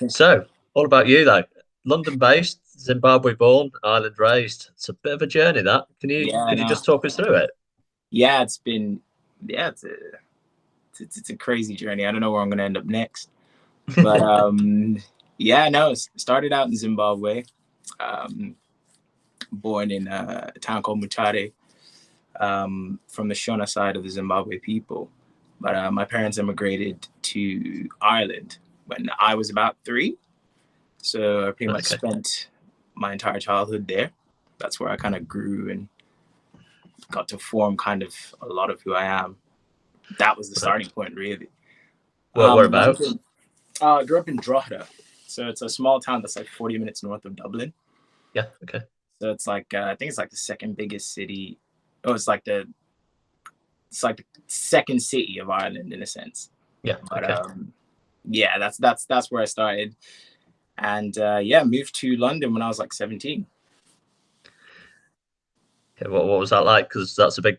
So, all about you though. London-based, Zimbabwe-born, Ireland-raised. It's a bit of a journey. That Yeah, could you no, just talk us through it? yeah, it's been, yeah, it's a crazy journey. I don't know where I'm gonna end up next, but yeah, no, started out in Zimbabwe, um, born in a town called Mutare, from the Shona side of the Zimbabwe people. But my parents immigrated to Ireland when I was about 3. So I pretty much Okay, spent my entire childhood there. That's where I kind of grew and got to form kind of a lot of who I am. That was the right. starting point, really. Whereabouts? London, I grew up in Drogheda. So it's a small town that's like 40 minutes north of Dublin. Yeah. Okay. So it's like, I think it's like the second biggest city. Oh, it's like the second city of Ireland in a sense. Yeah. But Okay. yeah, that's where I started, and yeah, moved to London when I was like 17. Okay, what was that like? Because that's a big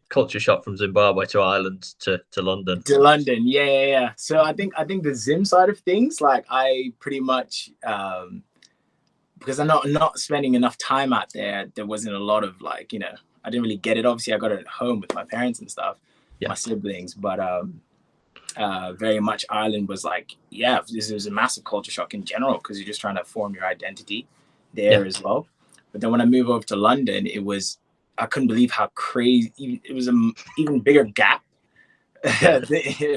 culture shock from Zimbabwe to Ireland to London. To London, yeah, yeah, yeah. So I think the Zim side of things, like I pretty much because I'm not spending enough time out there. There wasn't a lot of like I didn't really get it. Obviously, I got it at home with my parents and stuff, Yeah. my siblings, but very much Ireland was like, yeah, this is a massive culture shock in general because you're just trying to form your identity Yeah. there as well. But then when I moved over to London, I couldn't believe how crazy it was. An even bigger gap Yeah.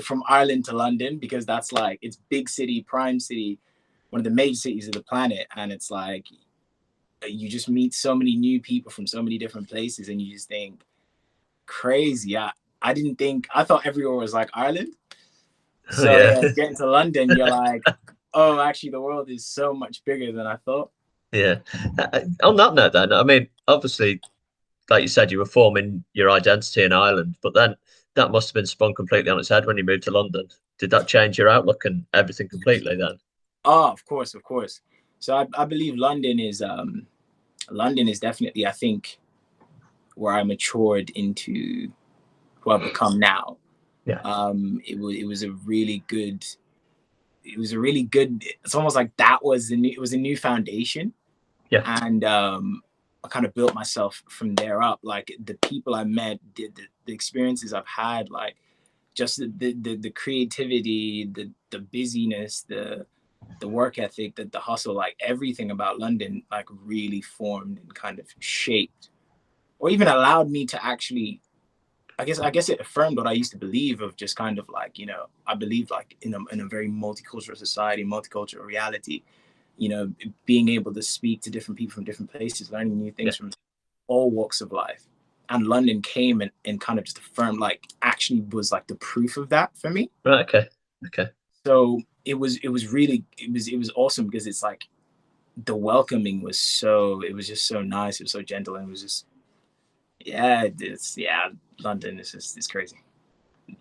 from Ireland to London, because that's like, it's big city, prime city, one of the major cities of the planet, and it's like you just meet so many new people from so many different places, and you just think crazy. I didn't think, I thought everywhere was like Ireland. Oh, So yeah. yeah, getting to London, you're like, oh, actually, the world is so much bigger than I thought. Yeah. On that note, then, I mean, obviously, like you said, you were forming your identity in Ireland, but then that must have been spun completely on its head when you moved to London. Did that change your outlook and everything completely then? Oh, of course, of course. So I believe London is definitely, I think, where I matured into who I've become now. Yeah. It was a really good. It was a really good. It's almost like it was a new foundation, Yeah. and I kind of built myself from there up. Like the people I met, the experiences I've had, like just the creativity, the busyness, the work ethic, the hustle, like everything about London, like really formed and kind of shaped, or even allowed me to actually. I guess it affirmed what I used to believe of just kind of like, I believe like in a very multicultural society, multicultural reality, being able to speak to different people from different places, learning new Yeah. things from all walks of life. And London came and kind of just affirmed, like actually was like the proof of that for me. Right. Okay. Okay. So it was awesome, because it's like the welcoming it was just so nice, it was so gentle, and it was just, yeah, London is just, it's crazy.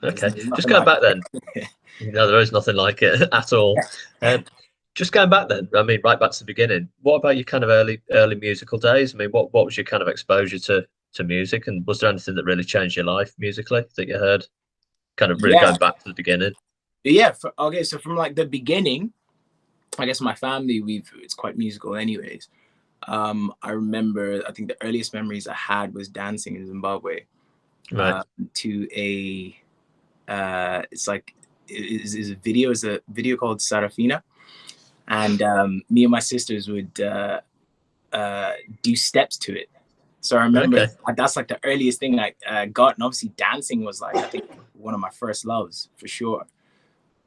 Okay. There's Just nothing going like back then. it. No, there is nothing like it at all. Um, just going back then, I mean, right back to the beginning. What about your kind of early musical days? I mean, what was your kind of exposure to music, and was there anything that really changed your life musically that you heard? Kind of really Yeah, going back to the beginning. yeah. Okay, so from like the beginning, I guess my family, it's quite musical anyways. I remember, I think the earliest memories I had was dancing in Zimbabwe, Right. uh, to a it's like is a video called Sarafina, and me and my sisters would do steps to it. So I remember Okay. that's like the earliest thing I got, and obviously dancing was like, I think, one of my first loves for sure.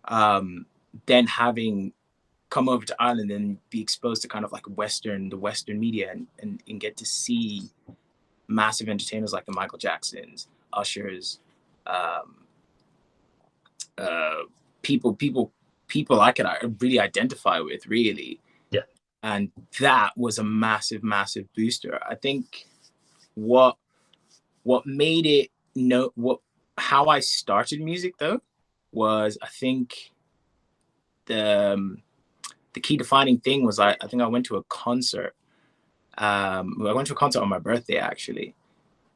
Um, then having come over to Ireland and be exposed to kind of like the Western media, and get to see massive entertainers like the Michael Jacksons, Ushers, um, uh, people I could really identify with, really. Yeah. And that was a massive, massive booster. I think what what made it no what how I started music though was, I think, the the key defining thing was, I think I went to a concert. I went to a concert on my birthday, actually,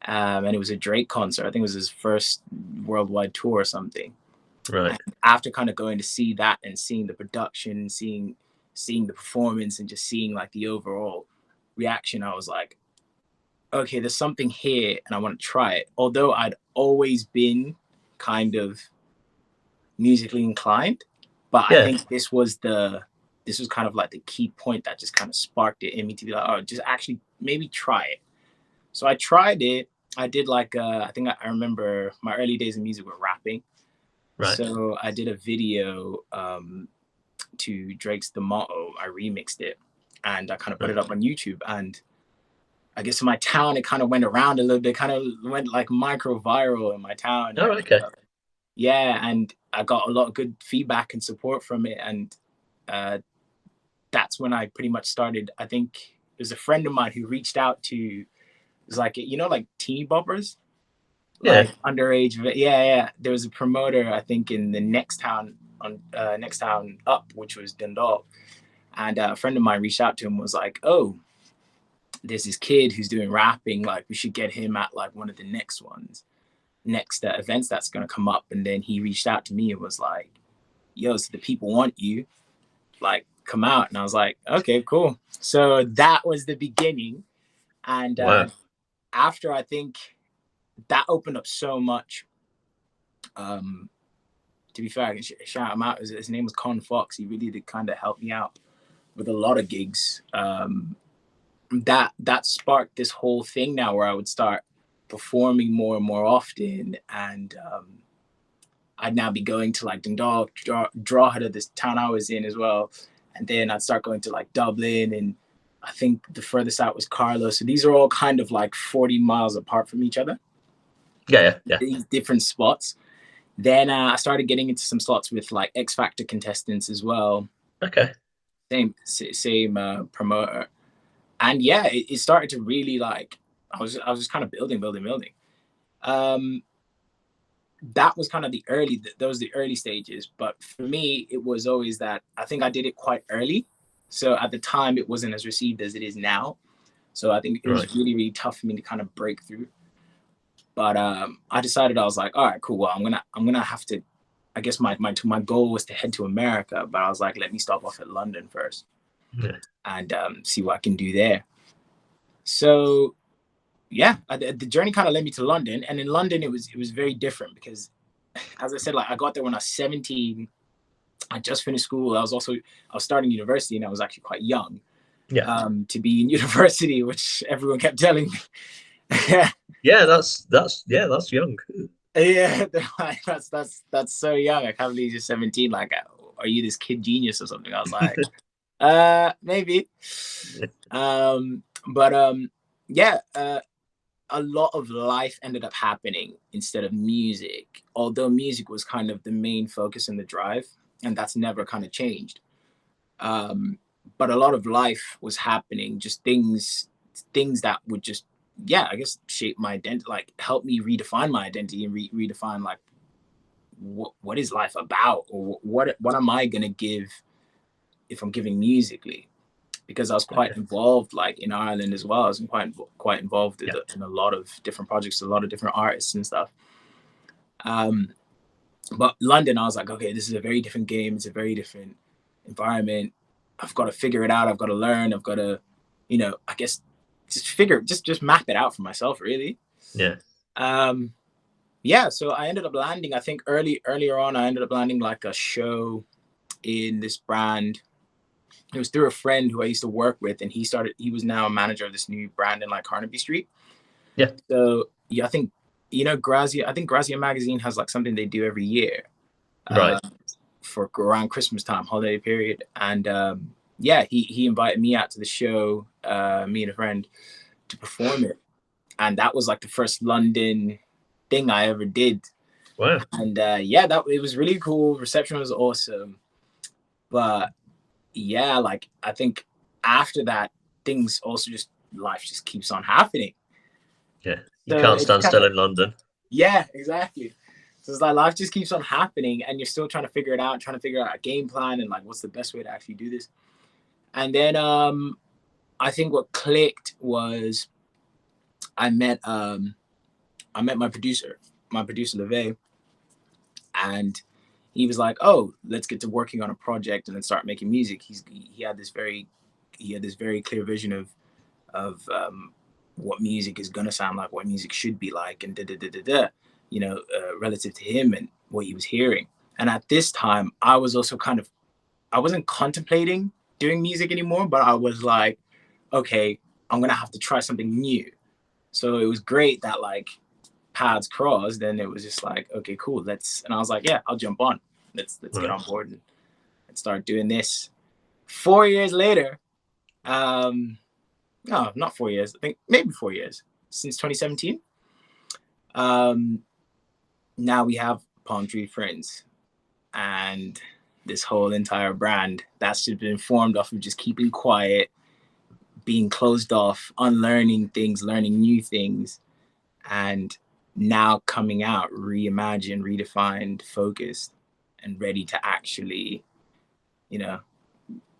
and it was a Drake concert. I think it was his first worldwide tour or something. Right. And after kind of going to see that and seeing the production, seeing the performance, and just seeing like the overall reaction, I was like, okay, there's something here and I want to try it. Although I'd always been kind of musically inclined, but I Yeah. think this was kind of like the key point that just kind of sparked it in me to be like, oh, just actually maybe try it. So I tried it. I did like I think I remember my early days in music were rapping. Right. So I did a video to Drake's The Motto. I remixed it and I kind of put it up on YouTube. And I guess in my town, it kind of went around a little bit, kind of went like micro viral in my town. Oh, okay. Yeah, and I got a lot of good feedback and support from it. And that's when I pretty much started. I think there's a friend of mine who reached out to, it was like, you know, like teeny boppers, Yeah. like underage. Yeah. There was a promoter, I think, in the next town up, which was Dundalk. And a friend of mine reached out to him, was like, oh, there's this kid who's doing rapping. Like, we should get him at like one of the next events that's going to come up. And then he reached out to me and was like, yo, so the people want you, like, come out. And I was like, okay, cool. So that was the beginning. And Wow. after, I think that opened up so much. To be fair, I can shout him out. His name was Con Fox. He really did kind of help me out with a lot of gigs. That sparked this whole thing now where I would start performing more and more often. And I'd now be going to like Dundalk, Drogheda, this town I was in as well. And then I'd start going to like Dublin, and I think the furthest out was Carlo. So these are all kind of like 40 miles apart from each other. Yeah. These different spots. Then I started getting into some slots with like X Factor contestants as well. Okay. Same promoter. And yeah, it started to really like, I was just kind of building. That was kind of those the early stages. But for me, it was always that I think I did it quite early. So at the time, it wasn't as received as it is now. So I think it was really, really tough for me to kind of break through. But I decided, I was like, all right, cool. Well, I'm gonna have to. I guess my goal was to head to America, but I was like, let me stop off at London first, and see what I can do there. So yeah, the journey kind of led me to London, and in London it was very different because, as I said, like I got there when I was 17. I just finished school. I was starting university, and I was actually quite young to be in university, which everyone kept telling me. Yeah, that's young. Yeah, like, that's so young. I can't believe you're 17. Like, are you this kid genius or something? I was like, maybe. Yeah, a lot of life ended up happening instead of music, although music was kind of the main focus and the drive, and that's never kind of changed. But a lot of life was happening, just things that would just, yeah, I guess shape my identity, like help me redefine my identity and redefine like what is life about, or what am I gonna give if I'm giving musically? Because I was quite involved, like in Ireland as well. I was quite involved in a lot of different projects, a lot of different artists and stuff. But London, I was like, okay, this is a very different game. It's a very different environment. I've got to figure it out. I've got to learn. I've got to, I guess just map it out for myself, really. Yeah. Yeah. So I ended up landing, I think earlier on, I ended up landing like a show in this brand. It was through a friend who I used to work with, and he was now a manager of this new brand in like Carnaby Street. Yeah. So yeah, I think, Grazia magazine has like something they do every year. Right. For around Christmas time, holiday period. And yeah, he invited me out to the show, me and a friend, to perform it. And that was like the first London thing I ever did. Wow. And yeah, it was really cool. Reception was awesome. But yeah, like I think after that, things also life just keeps on happening. Yeah. You can't stand still in London. Yeah, exactly. So it's like life just keeps on happening, and you're still trying to figure it out, trying to figure out a game plan and like what's the best way to actually do this. And then I think what clicked was I met my producer, LeVay, and he was like, oh, let's get to working on a project and then start making music. He had this very clear vision of what music is gonna sound like, what music should be like, and relative to him and what he was hearing. And at this time, I was also I wasn't contemplating doing music anymore, but I was like, okay, I'm gonna have to try something new. So it was great that like paths crossed. Then it was just like, okay, cool, let's. And I was like, yeah, I'll jump on. Let's get on board and start doing this. 4 years later, no, not 4 years. I think maybe 4 years since 2017. Now we have palmtreeprince and this whole entire brand that's just been formed off of just keeping quiet, being closed off, unlearning things, learning new things, and now coming out reimagined, redefined, focused, and ready to actually,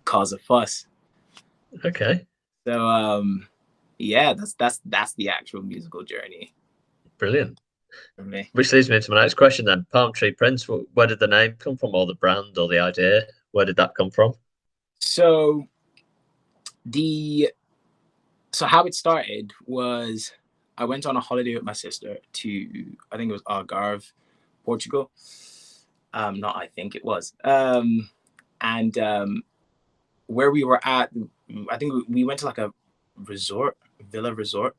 cause a fuss. Okay. So yeah, that's the actual musical journey. Brilliant. For me. Which leads me into my next question then. Palmtreeprince, where did the name come from, or the brand, or the idea? Where did that come from? So how it started was I went on a holiday with my sister to, I think it was Algarve, Portugal. Not I think it was. And where we were at, I think we went to like a villa resort.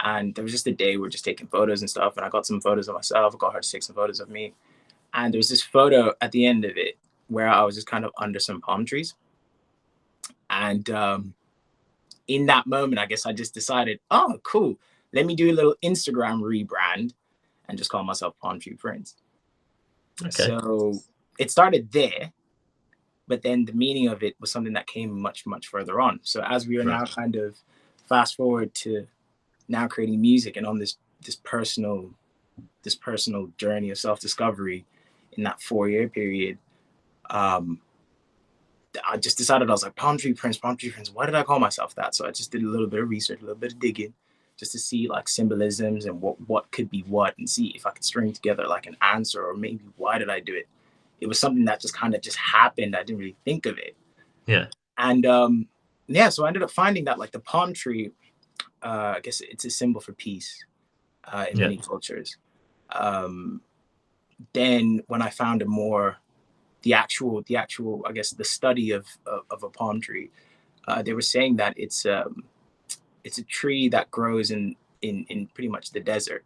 And there was just a day we were just taking photos and stuff. And I got some photos of myself. I got her to take some photos of me. And there was this photo at the end of it where I was just kind of under some palm trees. And in that moment, I guess I just decided, oh, cool. Let me do a little Instagram rebrand and just call myself palmtreeprince. Okay. So it started there, but then the meaning of it was something that came much, much further on. So as we are now kind of fast forward to now creating music and on this personal journey of self-discovery in that 4-year period, I just decided, I was like, palmtreeprince. Why did I call myself that? So I just did a little bit of research, a little bit of digging, just to see like symbolisms and what could be what, and see if I could string together like an answer, or maybe why did I do it? It was something that just kind of just happened. I didn't really think of it. Yeah. And so I ended up finding that like the palm tree, I guess it's a symbol for peace in many cultures. Then when I found the actual, I guess the study of a palm tree, they were saying that it's a tree that grows in pretty much the desert,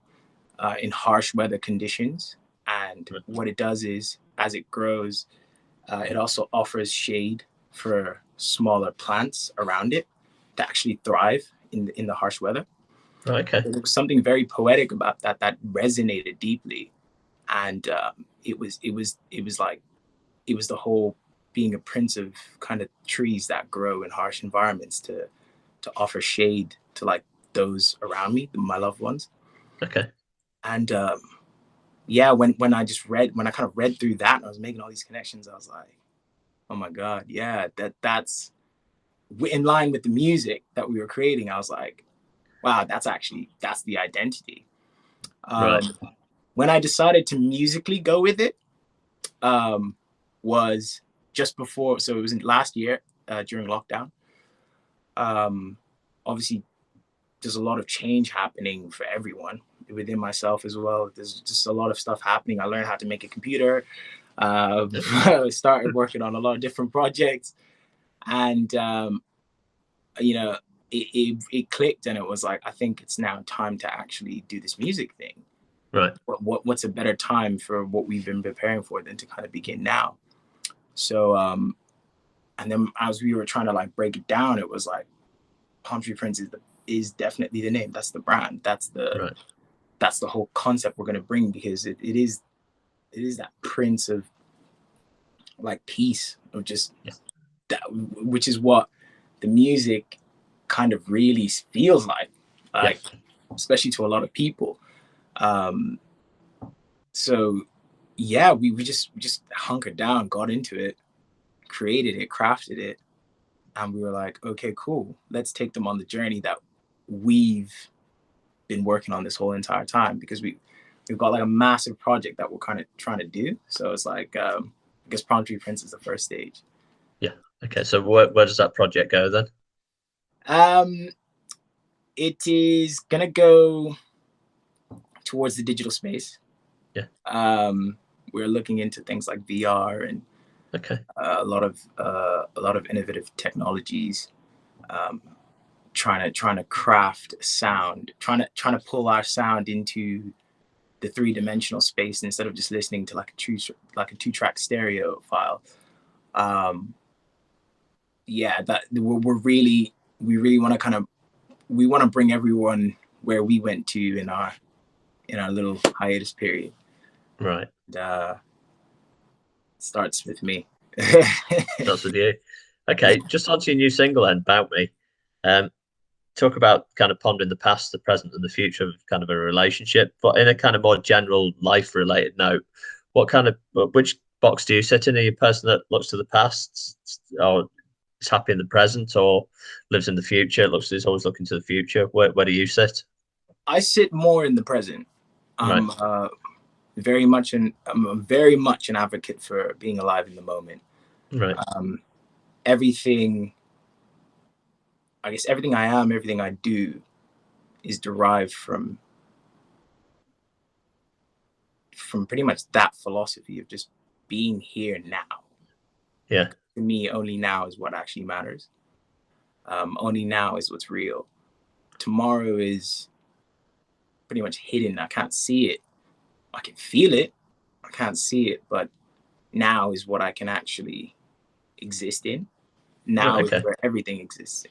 in harsh weather conditions. And what it does is, as it grows, it also offers shade for smaller plants around it to actually thrive in the harsh weather. Okay. There was something very poetic about that resonated deeply, and it was like, it was the whole being a prince of kind of trees that grow in harsh environments to offer shade to like those around me, my loved ones. Okay. And yeah, when I kind of read through that and I was making all these connections, I was like, oh my God, yeah, that's in line with the music that we were creating. I was like, wow, that's the identity. When I decided to musically go with it, was just before, so it was last year during lockdown. Obviously, there's a lot of change happening for everyone, within myself as well. There's just a lot of stuff happening. I learned how to make a computer. I started working on a lot of different projects, and it clicked, and it was like, I think it's now time to actually do this music thing. Right. What's a better time for what we've been preparing for than to kind of begin now? So and then as we were trying to like break it down, it was like palmtreeprince is definitely the name. That's the brand. That's the whole concept we're going to bring, because it is that prince of like peace, of just that, which is what the music kind of really feels like especially to a lot of people. So yeah, we just hunkered down, got into it, created it, crafted it, and we were like, okay, cool, let's take them on the journey that we've been working on this whole entire time, because we've got like a massive project that we're kind of trying to do. So it's like, I guess palmtreeprince is the first stage. Yeah. Okay. So where does that project go then? It is gonna go towards the digital space. Yeah. We're looking into things like VR and Okay. a lot of innovative technologies. Trying to craft sound, trying to pull our sound into the three-dimensional space instead of just listening to like a two-track stereo file. Yeah, that we really want to we want to bring everyone where we went to in our little hiatus period. Right. And, starts with me. That's with you. Okay, just onto your new single then, About Me. Talk about kind of pondering the past, the present, and the future of kind of a relationship, but in a kind of more general life-related note. Which box do you sit in? Are you a person that looks to the past, or is happy in the present, or lives in the future? Is always looking to the future. Where do you sit? I sit more in the present. Right. I'm very much an advocate for being alive in the moment. Right. Everything, I guess everything I am, everything I do is derived from pretty much that philosophy of just being here now. Yeah. To me, only now is what actually matters. Only now is what's real. Tomorrow is pretty much hidden. I can't see it. I can feel it. I can't see it, but now is what I can actually exist in. Right. Now is Okay. where everything exists in.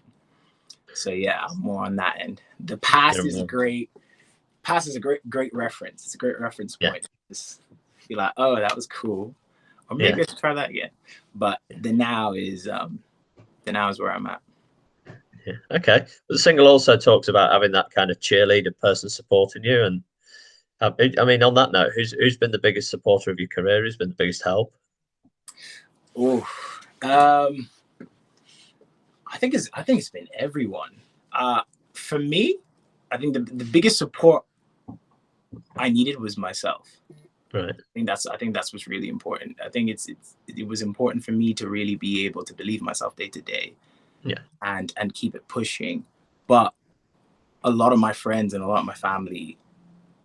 So yeah, I'm more on that end. The past is great. Past is a great reference. It's a great reference Yeah. point. Just be like, oh, that was cool, or maybe Yeah. I should try that again. But the now is where I'm at. Yeah. Okay. But the single also talks about having that kind of cheerleader person supporting you. And I mean, on that note, who's been the biggest supporter of your career? Who's been the biggest help? Oh, I think it's been everyone. For me, I think the biggest support I needed was myself. Right. I think that's what's really important. I think it was important for me to really be able to believe myself day to day, Yeah. and keep it pushing. But a lot of my friends and a lot of my family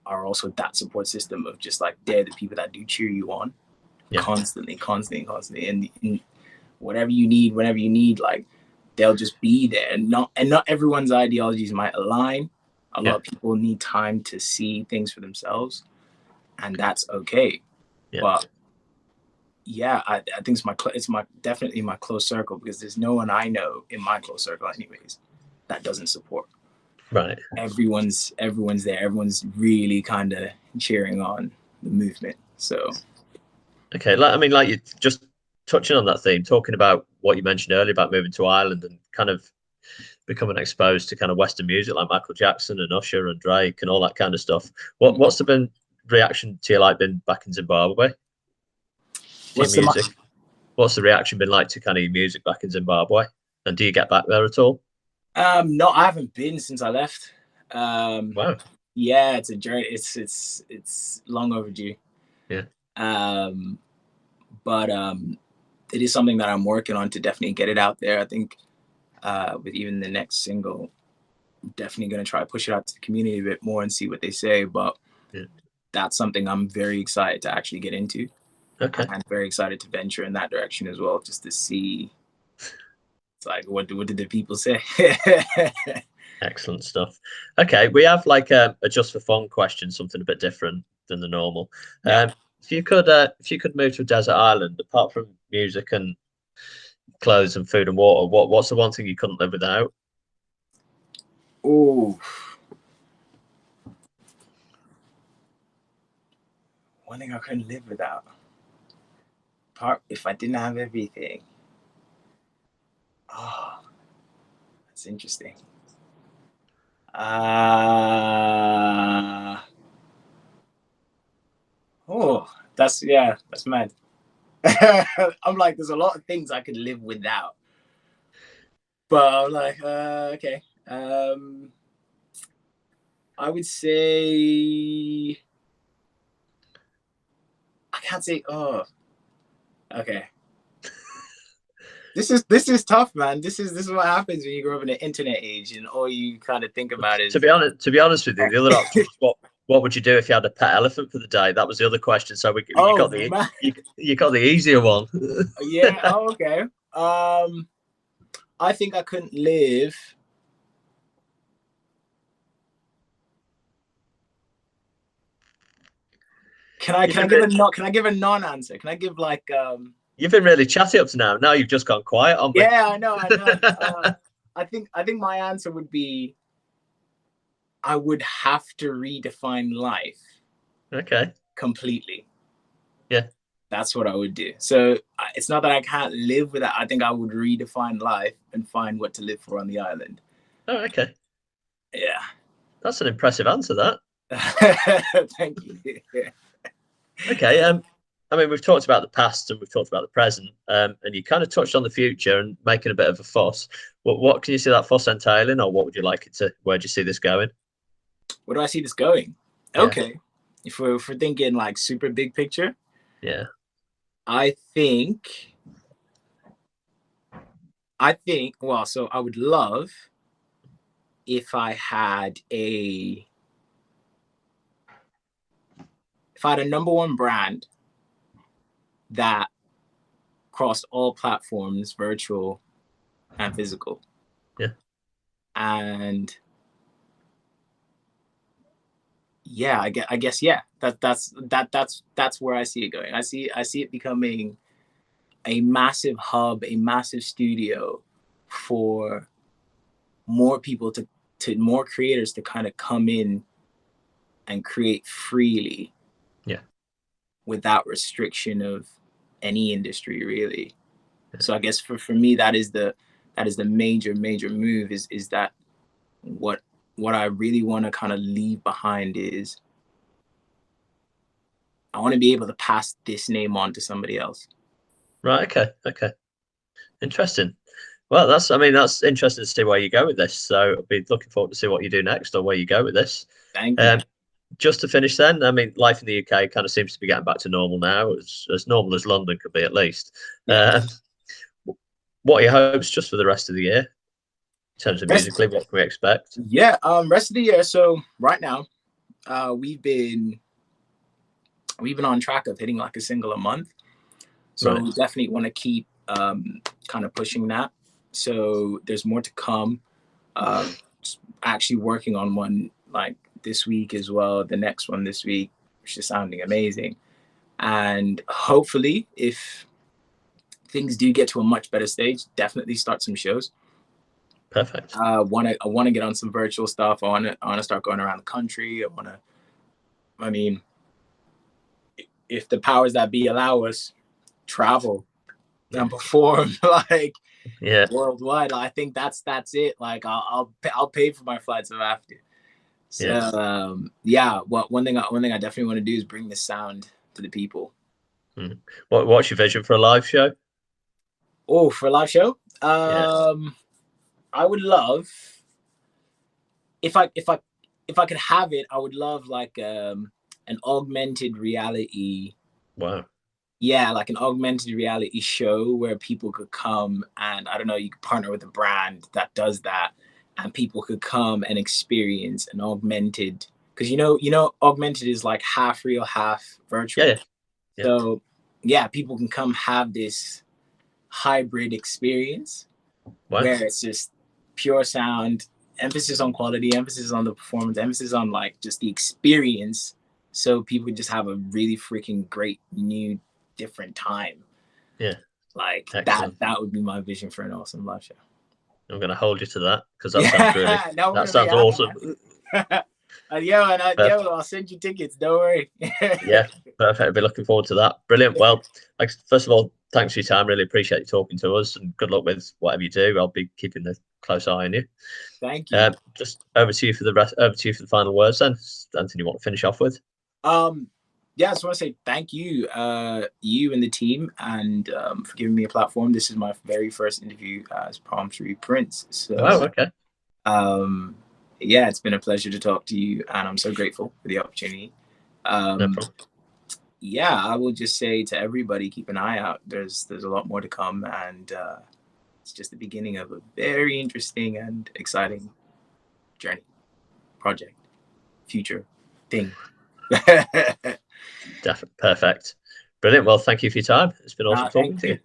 are also that support system of just like they're the people that do cheer you on Yeah. constantly, and whatever you need, whenever you need, like they'll just be there. And not everyone's ideologies might align. A lot Yeah. of people need time to see things for themselves, and that's okay. Yeah. But yeah, I think it's definitely my close circle, because there's no one I know in my close circle, anyways, that doesn't support. Right. Everyone's there. Everyone's really kind of cheering on the movement. So Okay. Like you just touching on that theme, talking about what you mentioned earlier about moving to Ireland and kind of becoming exposed to kind of Western music like Michael Jackson and Usher and Drake and all that kind of stuff. What's the been reaction to your life been back in Zimbabwe? To your what's the music? What's the reaction been like to kind of your music back in Zimbabwe? And do you get back there at all? No, I haven't been since I left. Wow. Yeah, it's a journey. It's long overdue. Yeah. But it is something that I'm working on to definitely get it out there. I think with even the next single, I'm definitely going to try to push it out to the community a bit more and see what they say. But Yeah. that's something I'm very excited to actually get into. Okay. And very excited to venture in that direction as well, just to see. It's like, what did the people say? Excellent stuff. Okay, we have like a just for fun question, something a bit different than the normal. Yeah. If you could move to a desert island, apart from music and clothes and food and water, what's the one thing you couldn't live without? Oh, one thing I couldn't live without. Part if I didn't have everything. Oh, that's interesting. Oh, that's mad. I'm like, there's a lot of things I could live without, but I'm like, okay. I would say can't say. Oh, okay. This is tough, man. This is what happens when you grow up in the internet age, and all you kind of think about is. To be honest with you, the other option was what would you do if you had a pet elephant for the day? That was the other question. So you got the you got the easier one. Yeah. Oh, okay. I think I couldn't live. Can I give a non-answer? Can I give like You've been really chatty up to now. Now you've just gone quiet on me. Yeah, I know. I think my answer would be I would have to redefine life. Okay. Completely. Yeah. That's what I would do. So it's not that I can't live with that. I think I would redefine life and find what to live for on the island. Oh, okay. Yeah. That's an impressive answer, that. Thank you. Okay. I mean, we've talked about the past and we've talked about the present, and you kind of touched on the future and making a bit of a fuss. What can you see that fuss entailing, or what would you like it to? Where do you see this going? Where do I see this going? Yeah. Okay. If we're thinking like super big picture. Yeah. I think, well, so I would love if I had a number one brand that crossed all platforms, virtual and physical. Yeah. And yeah, I guess yeah. That's where I see it going. I see it becoming a massive hub, a massive studio for more people to more creators to kind of come in and create freely. Yeah. Without restriction of any industry, really. Yeah. So I guess for me, that is the major move is that what I really want to kind of leave behind is I want to be able to pass this name on to somebody else. Right. Okay. Interesting. Well, that's interesting to see where you go with this. So I'll be looking forward to see what you do next or where you go with this. Thank you. Just to finish then, I mean, life in the UK kind of seems to be getting back to normal now, as normal as London could be at least. Yeah. What are your hopes just for the rest of the year? In terms of musically, what can we expect? Yeah, rest of the year. So right now, we've been on track of hitting like a single a month. So right. We definitely want to keep kind of pushing that. So there's more to come. Actually working on one like this week as well. The next one this week, which is sounding amazing. And hopefully, if things do get to a much better stage, definitely start some shows. Perfect. I want to get on some virtual stuff. I want to start going around the country. I mean, if the powers that be allow us, travel and perform like worldwide. I think that's it. Like I'll pay for my flights if I have to. So one thing I definitely want to do is bring this sound to the people. What's your vision for a live show? Oh, for a live show? I would love if I could have it, I would love like an augmented reality. Wow. Yeah, like an augmented reality show where people could come and I don't know, you could partner with a brand that does that, and people could come and experience an augmented, because you know, augmented is like half real, half virtual. Yeah. So yeah, people can come have this hybrid experience where it's just pure sound, emphasis on quality, emphasis on the performance, emphasis on like just the experience. So people just have a really freaking great new different time. Yeah. Like excellent. That would be my vision for an awesome live show. I'm going to hold you to that because that sounds really, that sounds awesome. I'll send you tickets. Don't worry. Yeah, perfect. I'll be looking forward to that. Brilliant. Well, first of all, thanks for your time. Really appreciate you talking to us, and good luck with whatever you do. I'll be keeping a close eye on you. Thank you. Just over to you for the final words then. Anything you want to finish off with? Yeah, I just want to say thank you, you and the team, and for giving me a platform. This is my very first interview as palmtreeprince. So, okay. Yeah, it's been a pleasure to talk to you, and I'm so grateful for the opportunity. No problem. yeah, I will just say to everybody, keep an eye out. There's a lot more to come, and it's just the beginning of a very interesting and exciting journey, project, future thing. Definitely perfect, brilliant. Well, thank you for your time. It's been awesome Thank talking to you. you.